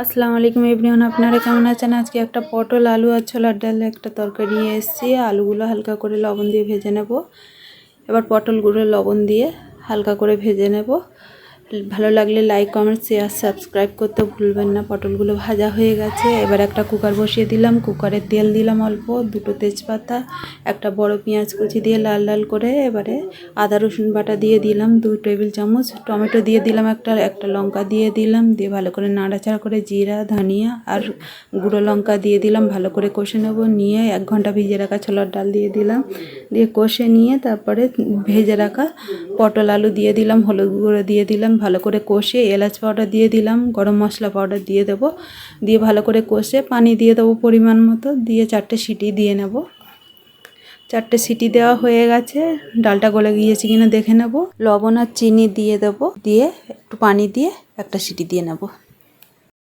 আসসালামু আলাইকুম এভরিওয়ান, আপনারা কেমন আছেন? আজকে একটা পটল আলু আর ছোলার ডাল একটা তরকারি নিয়ে এসেছি। আলুগুলো হালকা করে লবণ দিয়ে ভেজে নেব। এবার পটলগুলো লবণ দিয়ে হালকা করে ভেজে নেব। ভালো লাগলে লাইক কমেন্ট শেয়ার সাবস্ক্রাইব করতে ভুলবেন না। পটলগুলো ভাজা হয়ে গেছে। এবার একটা কুকার বসিয়ে দিলাম। কুকারে তেল দিলাম অল্প, দুটো তেজপাতা, একটা বড় পেঁয়াজ কুচি দিয়ে লাল লাল করে। এবারে আদা রসুন বাটা দিয়ে দিলাম 2 টেবিল চামচ, টমেটো দিয়ে দিলাম একটা লঙ্কা দিয়ে দিলাম, দিয়ে ভালো করে নাড়াচাড়া করে জিরা ধনিয়া আর গুঁড়ো লঙ্কা দিয়ে দিলাম। ভালো করে কষে নেব। নিয়ে 1 ঘন্টা ভিজিয়ে রাখা ছোলার ডাল দিয়ে দিলাম। দিয়ে কষে নিয়ে তারপরে ভেজে রাখা পটল আলু দিয়ে দিলাম, হলুদ গুঁড়ো দিয়ে দিলাম। ভালো করে কষে এলাচ পাউডার দিয়ে দিলাম, গরম মশলা পাউডার দিয়ে দেব। দিয়ে ভালো করে কষে পানি দিয়ে দেবো পরিমাণ মতো। দিয়ে 4টে সিটি দিয়ে নেব। 4টে সিটি দেওয়া হয়ে গেছে। ডালটা গলে গিয়েছে কিনা দেখে নেব। লবণ আর চিনি দিয়ে দেবো। দিয়ে একটু পানি দিয়ে একটা সিটি দিয়ে নেব।